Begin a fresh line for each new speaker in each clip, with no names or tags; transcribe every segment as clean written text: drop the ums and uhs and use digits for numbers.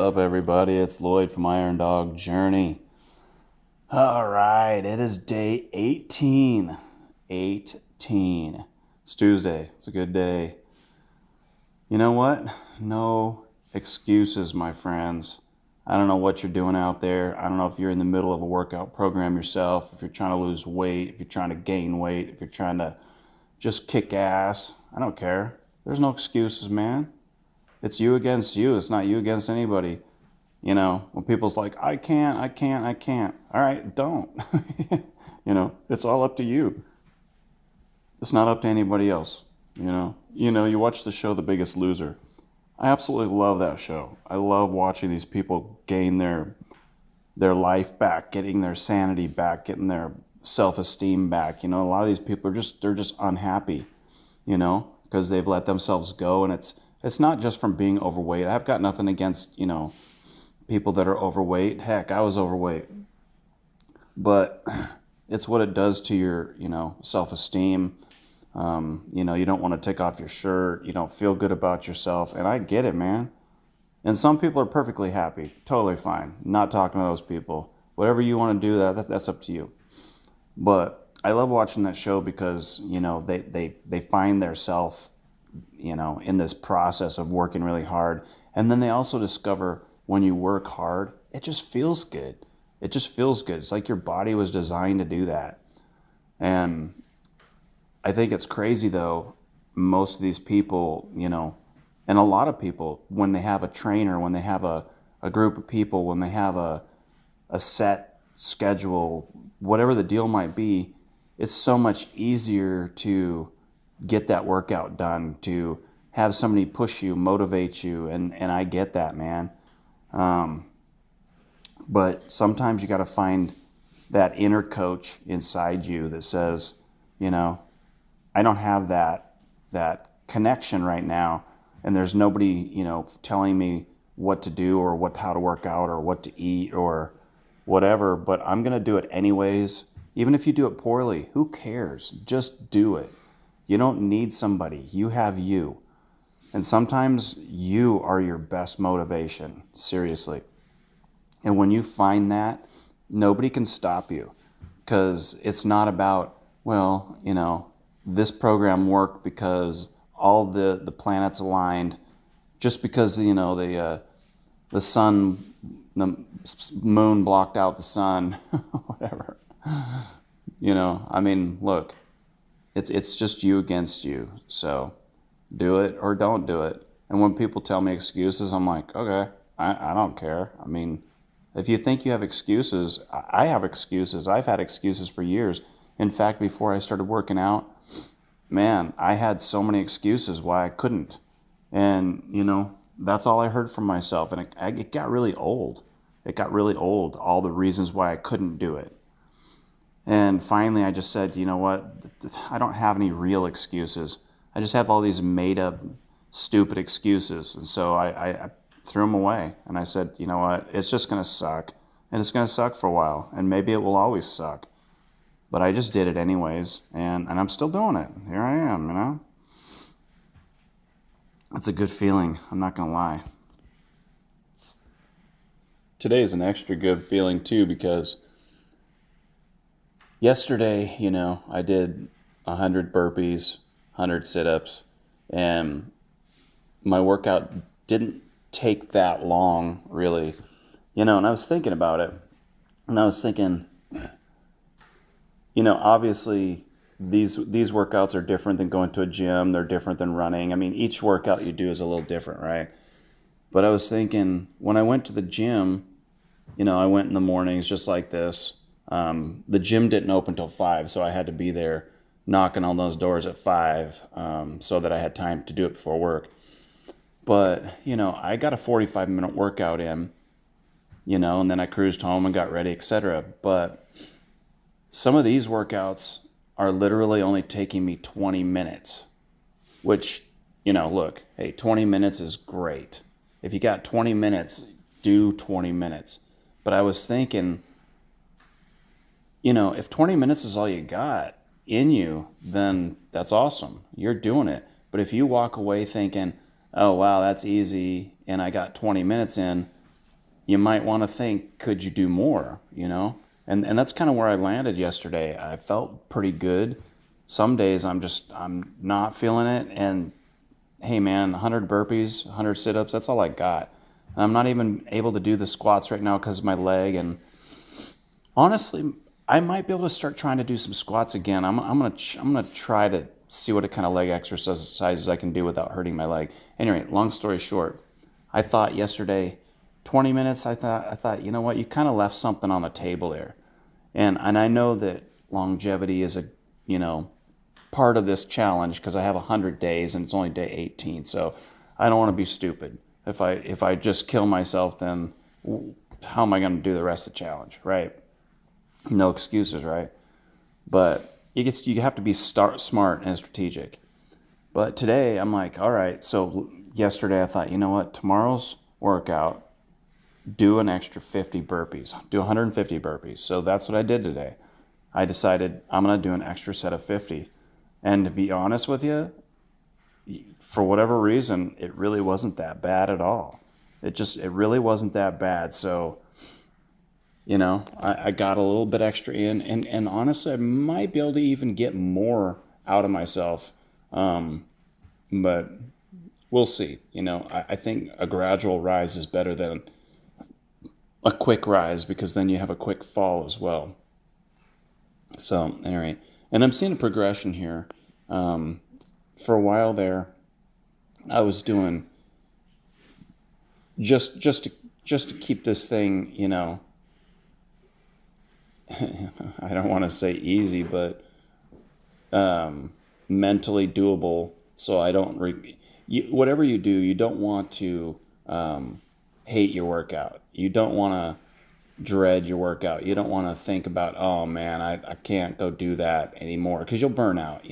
up, everybody? It's Lloyd from Iron Dog Journey. All right, it is day 18. 18. It's Tuesday. It's a good day. You know what? No excuses, my friends. I don't know what you're doing out there. I don't know if you're in the middle of a workout program yourself, if you're trying to lose weight, if you're trying to gain weight, if you're trying to just kick ass. I don't care. There's no excuses, man. It's you against you. It's not you against anybody. You know, when people's like, I can't. All right, don't. It's all up to you. It's not up to anybody else. You watch the show The Biggest Loser. I absolutely love that show. I love watching these people gain their life back, getting their sanity back, getting their self-esteem back. A lot of these people they're just unhappy, because they've let themselves go, and it's not just from being overweight. I've got nothing against, people that are overweight. Heck, I was overweight. But it's what it does to your, self-esteem. You don't want to take off your shirt. You don't feel good about yourself. And I get it, man. And some people are perfectly happy. Totally fine. Not talking to those people. Whatever you want to do, that's up to you. But I love watching that show because, they find their self, in this process of working really hard. And then they also discover when you work hard, it just feels good. It just feels good. It's like your body was designed to do that. And I think it's crazy, though, most of these people, and a lot of people, when they have a trainer, when they have a group of people, when they have a set schedule, whatever the deal might be, it's so much easier to get that workout done, to have somebody push you, motivate you, and I get that, man. But sometimes you got to find that inner coach inside you that says, I don't have that connection right now, and there's nobody, telling me what to do or how to work out or what to eat or whatever, but I'm going to do it anyways. Even if you do it poorly, who cares? Just do it. You don't need somebody. You have you. And sometimes you are your best motivation, seriously. And when you find that, nobody can stop you, because it's not about, this program worked because all the planets aligned, just because, the sun, the moon blocked out the sun, whatever. Look, it's just you against you. So do it or don't do it. And when people tell me excuses, I'm like, okay, I don't care. If you think you have excuses, I have excuses. I've had excuses for years. In fact, before I started working out, man, I had so many excuses why I couldn't. And, that's all I heard from myself. And it got really old. It got really old, all the reasons why I couldn't do it. And finally, I just said, you know what? I don't have any real excuses. I just have all these made-up, stupid excuses. And so I threw them away. And I said, you know what? It's just going to suck. And it's going to suck for a while. And maybe it will always suck. But I just did it anyways. And I'm still doing it. Here I am, It's a good feeling. I'm not going to lie. Today is an extra good feeling, too, because yesterday, I did 100 burpees, 100 sit-ups, and my workout didn't take that long, really. And I was thinking about it, and I was thinking, obviously these workouts are different than going to a gym. They're different than running. Each workout you do is a little different, right? But I was thinking, when I went to the gym, I went in the mornings just like this. The gym didn't open till 5, so I had to be there knocking on those doors at 5 so that I had time to do it before work. But, I got a 45-minute workout in, and then I cruised home and got ready, etc. But some of these workouts are literally only taking me 20 minutes, which, look, hey, 20 minutes is great. If you got 20 minutes, do 20 minutes. But I was thinking, if 20 minutes is all you got in you, then that's awesome. You're doing it. But if you walk away thinking, oh, wow, that's easy, and I got 20 minutes in, you might want to think, could you do more, And that's kind of where I landed yesterday. I felt pretty good. Some days I'm not feeling it. And hey man, 100 burpees, 100 sit-ups, that's all I got. And I'm not even able to do the squats right now because of my leg. And honestly, I might be able to start trying to do some squats again. I'm gonna try to see what kind of leg exercises I can do without hurting my leg. Anyway, long story short, I thought yesterday, 20 minutes. I thought, you know what? You kind of left something on the table there, and I know that longevity is a part of this challenge because I have 100 days and it's only day 18. So I don't want to be stupid. If I just kill myself, then how am I going to do the rest of the challenge, right? No excuses, right? But you have to be smart and strategic. But today I'm like, all right. So yesterday I thought, you know what? Tomorrow's workout, do an extra 50 burpees, do 150 burpees. So that's what I did today. I decided I'm going to do an extra set of 50. And to be honest with you, for whatever reason, it really wasn't that bad at all. It really wasn't that bad. So, I got a little bit extra in, and honestly, I might be able to even get more out of myself. But we'll see. I think a gradual rise is better than a quick rise, because then you have a quick fall as well. So anyway, and I'm seeing a progression here. For a while there, I was doing just to keep this thing, I don't want to say easy, but mentally doable. So I don't whatever you do, you don't want to hate your workout. You don't want to dread your workout. You don't want to think about, oh man, I can't go do that anymore, because you'll burn out,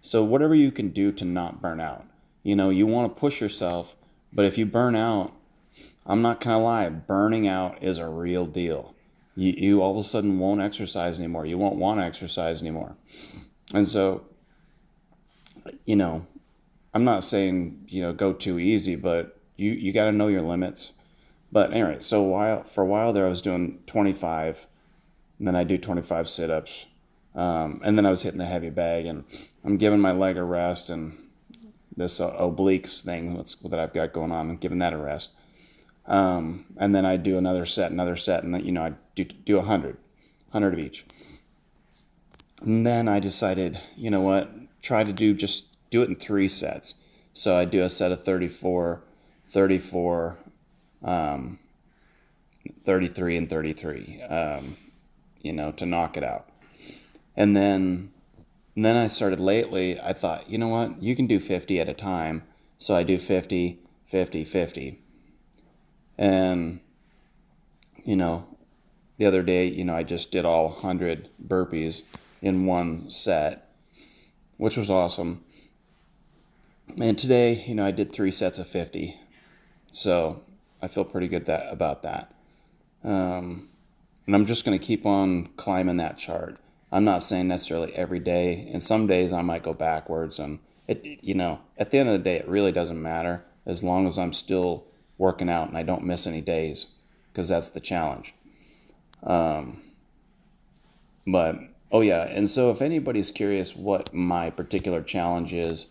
So whatever you can do to not burn out, you want to push yourself, but if you burn out, I'm not going to lie, burning out is a real deal. You all of a sudden won't exercise anymore. You won't want to exercise anymore. And so, I'm not saying, go too easy, but you got to know your limits. But anyway, so for a while there, I was doing 25, and then I do 25 sit-ups. And then I was hitting the heavy bag, and I'm giving my leg a rest, and this obliques thing that I've got going on, I'm giving that a rest. And then I do another set, and then, I do 100 of each. And then I decided, you know what, try to do it in 3 sets. So I do a set of 34, 33, and 33, to knock it out. And then I started lately, I thought, you know what, you can do 50 at a time. So I do 50, 50, 50. And, the other day, I just did all 100 burpees in one set, which was awesome. And today, I did 3 sets of 50. So I feel pretty good about that. And I'm just going to keep on climbing that chart. I'm not saying necessarily every day. And some days I might go backwards. And, at the end of the day, it really doesn't matter as long as I'm still working out and I don't miss any days, because that's the challenge. But, oh yeah, and so if anybody's curious what my particular challenge is,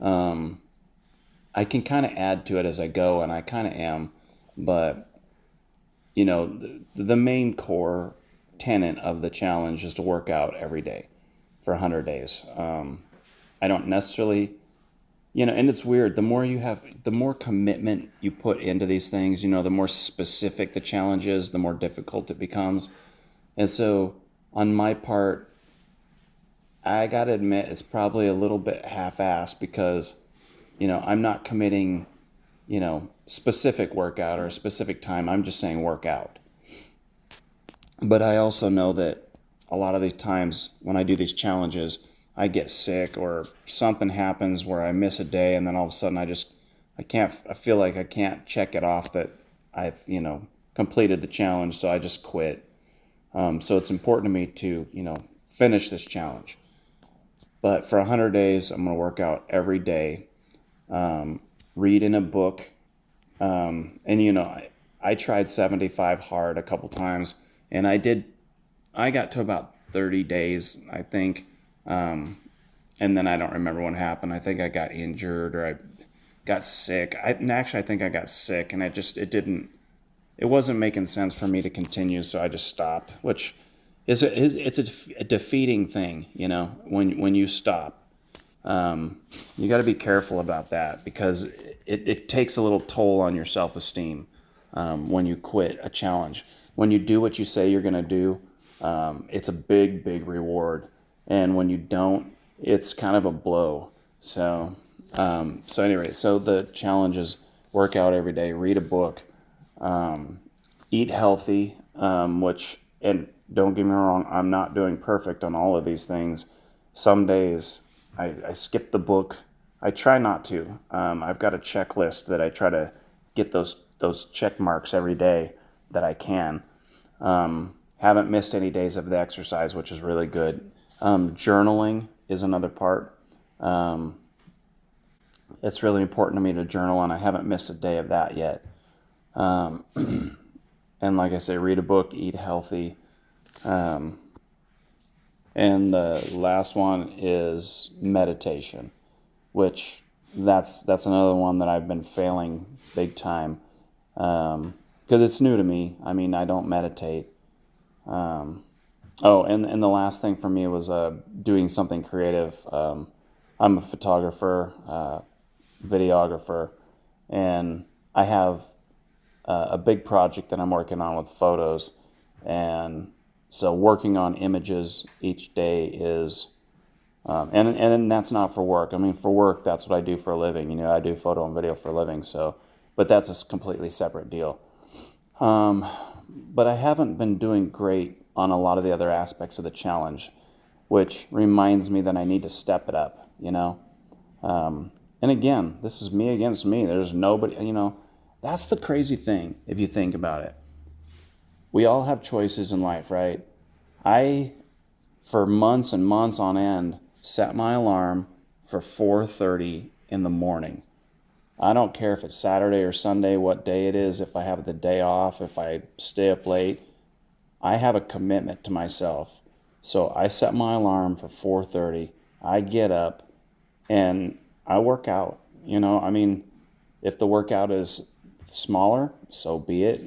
I can kind of add to it as I go, and I kind of am, but, the main core tenet of the challenge is to work out every day for 100 days. I don't necessarily, and it's weird, the more commitment you put into these things, the more specific the challenge is, the more difficult it becomes. And so on my part, I got to admit, it's probably a little bit half-assed, because, I'm not committing, specific workout or a specific time. I'm just saying workout. But I also know that a lot of the times when I do these challenges, I get sick or something happens where I miss a day, and then all of a sudden I feel like I can't check it off that I've, completed the challenge, so I just quit. So it's important to me to, finish this challenge. But for 100 days, I'm going to work out every day, read in a book. And, I tried 75 hard a couple times, and I got to about 30 days, I think. And then I don't remember what happened. I think I got injured or I got sick. I think I got sick, and it wasn't making sense for me to continue, so I just stopped, which it's a defeating thing, when you stop. You got to be careful about that because it takes a little toll on your self-esteem when you quit a challenge. When you do what you say you're going to do, it's a big, big reward. And when you don't, it's kind of a blow. So anyway, so the challenge is work out every day, read a book, eat healthy, and don't get me wrong, I'm not doing perfect on all of these things. Some days I skip the book. I try not to. I've got a checklist that I try to get those check marks every day that I can. Haven't missed any days of the exercise, which is really good. Journaling is another part. It's really important to me to journal, and I haven't missed a day of that yet. And like I say, read a book, eat healthy. And the last one is meditation, which that's another one that I've been failing big time because it's new to me. I mean, I don't meditate. And the last thing for me was doing something creative. I'm a photographer, videographer, and I have a big project that I'm working on with photos, and so working on images each day is, and that's not for work. I mean, for work, that's what I do for a living. I do photo and video for a living. So, but that's a completely separate deal. But I haven't been doing great on a lot of the other aspects of the challenge, which reminds me that I need to step it up. And again, this is me against me. There's nobody. That's the crazy thing if you think about it. We all have choices in life, right? I, for months and months on end, set my alarm for 4:30 in the morning. I don't care if it's Saturday or Sunday, what day it is, if I have the day off, if I stay up late. I have a commitment to myself. So I set my alarm for 4:30. I get up and I work out. If the workout is smaller, so be it.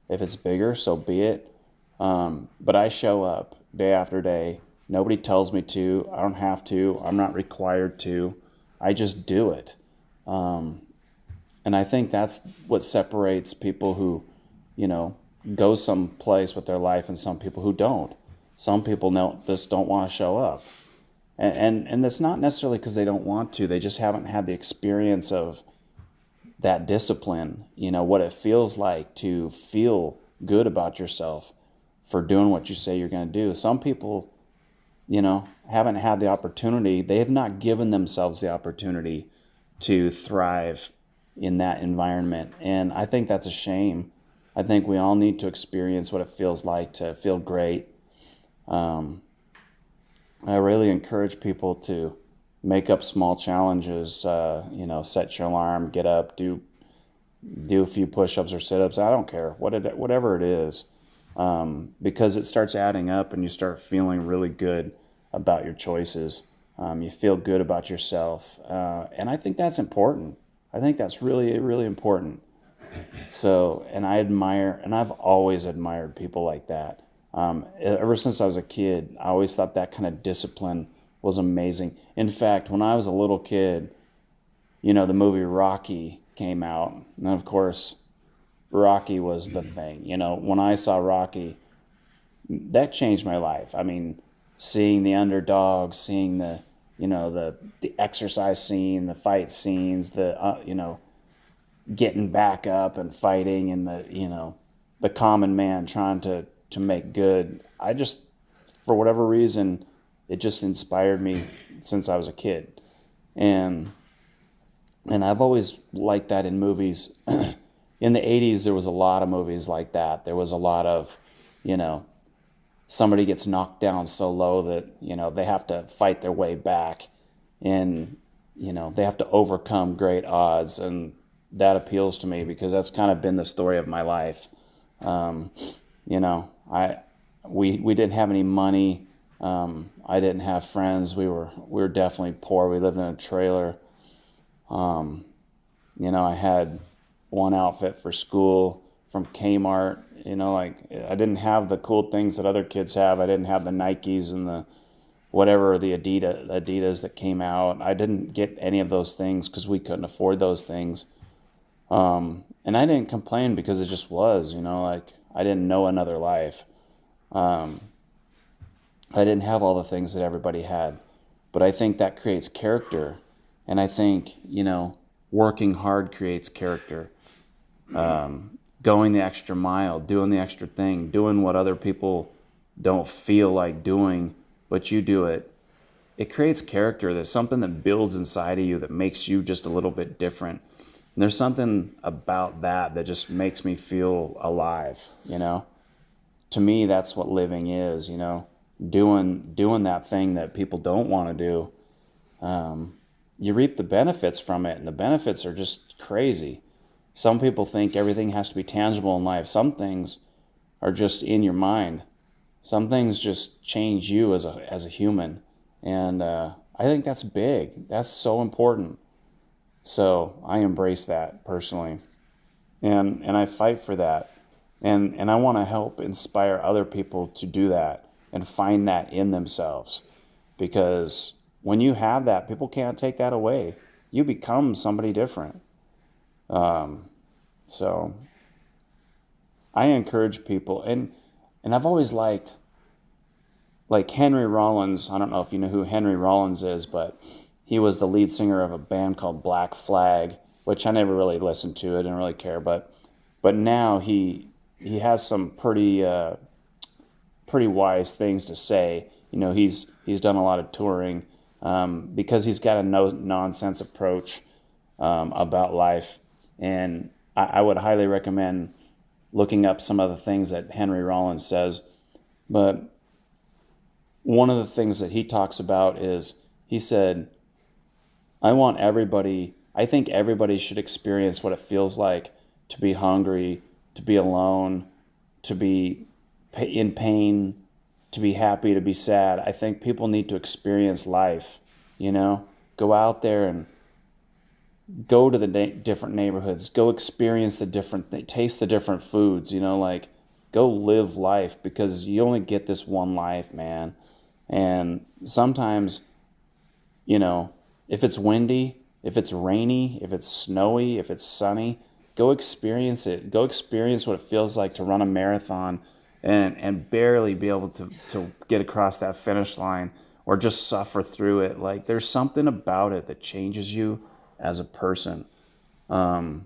If it's bigger, so be it. But I show up day after day. Nobody tells me to. I don't have to. I'm not required to. I just do it. And I think that's what separates people who, go someplace with their life and some people who don't. Some people just don't want to show up. And that's not necessarily because they don't want to. They just haven't had the experience of that discipline, what it feels like to feel good about yourself for doing what you say you're going to do. Some people, haven't had the opportunity. They have not given themselves the opportunity to thrive in that environment. And I think that's a shame. I think we all need to experience what it feels like to feel great. I really encourage people to make up small challenges, set your alarm, get up, do a few push-ups or sit-ups. I don't care, whatever it is, because it starts adding up and you start feeling really good about your choices. You feel good about yourself, and I think that's important. I think that's really, really important. So, and I've always admired people like that. Ever since I was a kid, I always thought that kind of discipline was amazing. In fact, when I was a little kid, the movie Rocky came out. And of course, Rocky was the thing. When I saw Rocky, that changed my life. I mean, seeing the underdog, seeing the exercise scene, the fight scenes, getting back up and fighting, and the common man trying to make good. For whatever reason, it just inspired me since I was a kid. And I've always liked that in movies. In the 80s, there was a lot of movies like that. There was a lot of, somebody gets knocked down so low that, they have to fight their way back. And, they have to overcome great odds. And that appeals to me because that's kind of been the story of my life. Um, you know, we didn't have any money. I didn't have friends. We were definitely poor. We lived in a trailer. I had one outfit for school from Kmart. Like I didn't have the cool things that other kids have. I didn't have the Nikes and the whatever the Adidas that came out. I didn't get any of those things because we couldn't afford those things. And I didn't complain because it just was, like I didn't know another life. I didn't have all the things that everybody had, but I think that creates character. And I think, working hard creates character. Going the extra mile, doing the extra thing, doing what other people don't feel like doing, but you do it. It creates character. There's something that builds inside of you that makes you just a little bit different. And there's something about that just makes me feel alive, To me, that's what living is, doing that thing that people don't want to do. You reap the benefits from it, and the benefits are just crazy. Some people think everything has to be tangible in life. Some things are just in your mind. Some things just change you as a human. And I think that's big. That's so important. So I embrace that personally. And I fight for that. And I want to help inspire other people to do that and find that in themselves. Because when you have that, people can't take that away. You become somebody different. So I encourage people, and I've always liked, like Henry Rollins. I don't know if you know who Henry Rollins is, but he was the lead singer of a band called Black Flag, which I never really listened to. I didn't really care, but now he has some pretty wise things to say. He's done a lot of touring because he's got a no nonsense approach about life, and I would highly recommend looking up some of the things that Henry Rollins says. But one of the things that he talks about is, he said, I think everybody should experience what it feels like to be hungry, to be alone, to be in pain, to be happy, to be sad. I think people need to experience life, go out there and go to the different neighborhoods, go experience taste the different foods, like go live life, because you only get this one life, man. And sometimes, if it's windy, if it's rainy, if it's snowy, if it's sunny, go experience it. Go experience what it feels like to run a marathon and barely be able to get across that finish line, or just suffer through it. Like, there's something about it that changes you as a person. And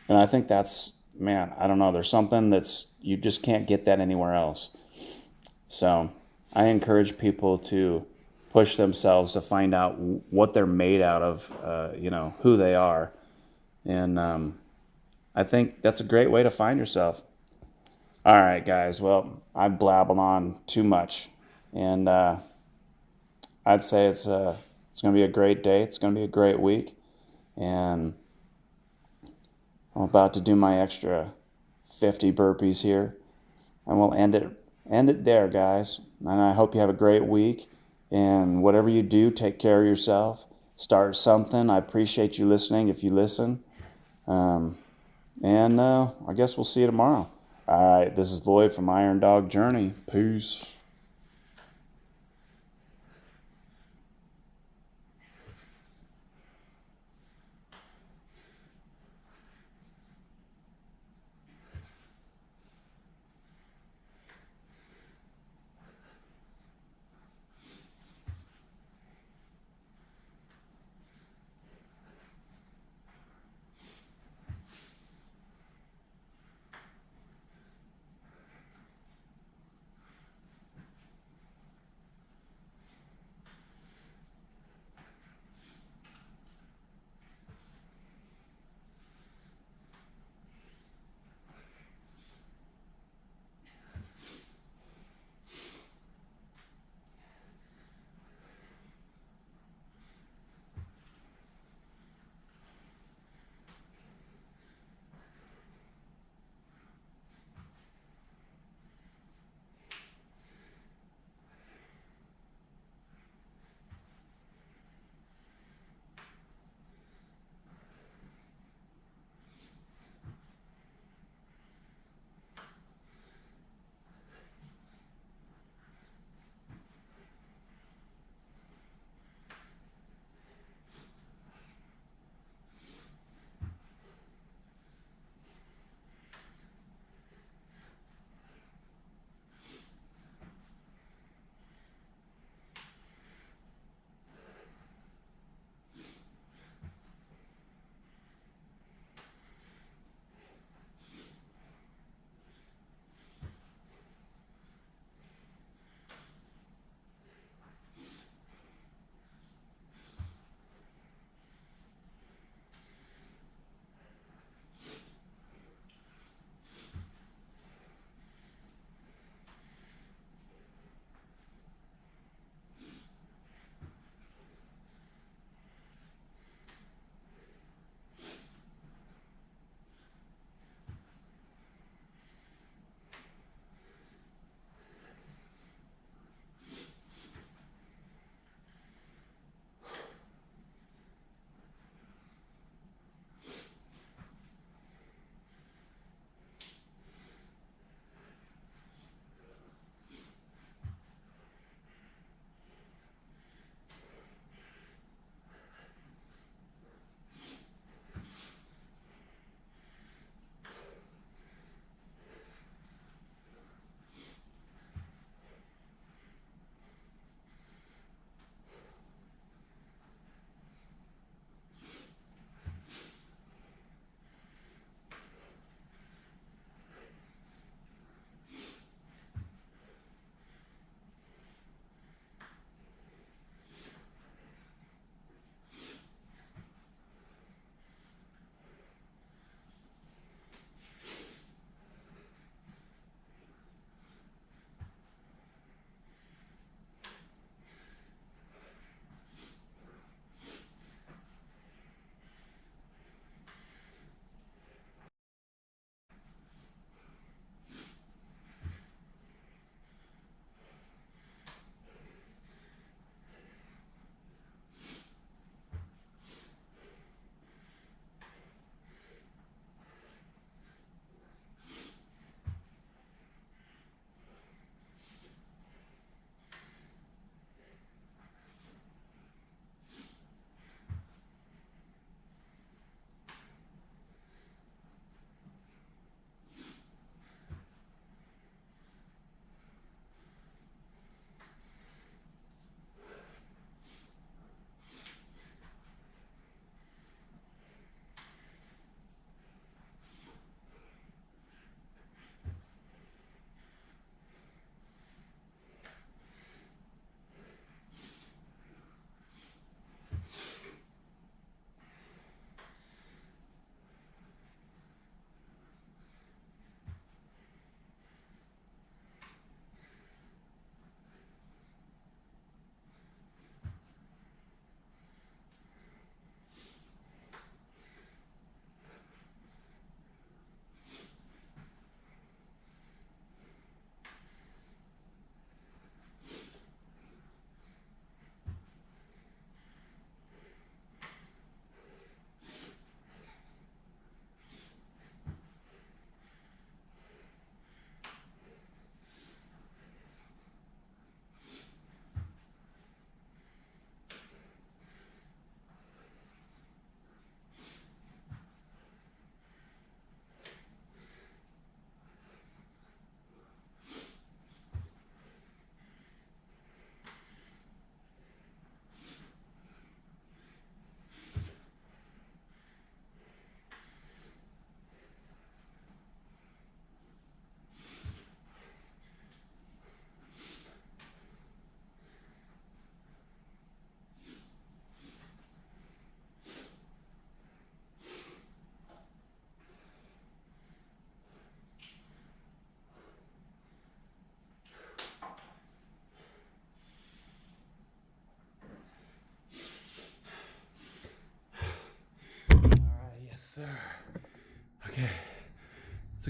I think that's, man, I don't know, there's something you just can't get that anywhere else. So I encourage people to push themselves to find out what they're made out of, who they are. And I think that's a great way to find yourself. All right, guys. Well, I've blabbled on too much. And I'd say it's going to be a great day. It's going to be a great week. And I'm about to do my extra 50 burpees here. And we'll end it there, guys. And I hope you have a great week. And whatever you do, take care of yourself. Start something. I appreciate you listening if you listen. And I guess we'll see you tomorrow. All right, this is Lloyd from Iron Dog Journey. Peace.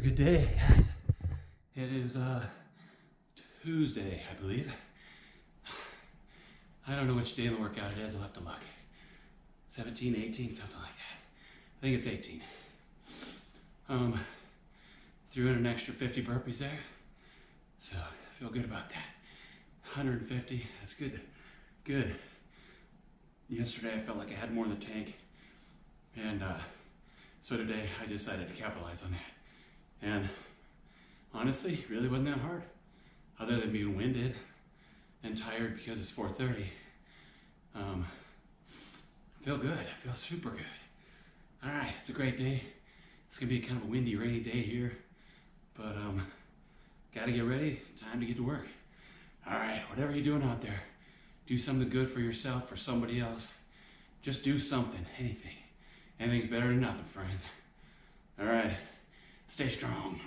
a good day. It is Tuesday, I believe. I don't know which day of the workout it is, I'll have to look. 17, 18, something like that. I think it's 18. Threw in an extra 50 burpees there. So I feel good about that. 150, that's good. Good. Yesterday I felt like I had more in the tank. And so today I decided to capitalize on that. And honestly, really wasn't that hard. Other than being winded and tired because it's 4:30. I feel good, I feel super good. All right, it's a great day. It's gonna be kind of a windy, rainy day here, but gotta get ready, time to get to work. All right, whatever you're doing out there, do something good for yourself, for somebody else. Just do something, anything. Anything's better than nothing, friends. All right, stay strong.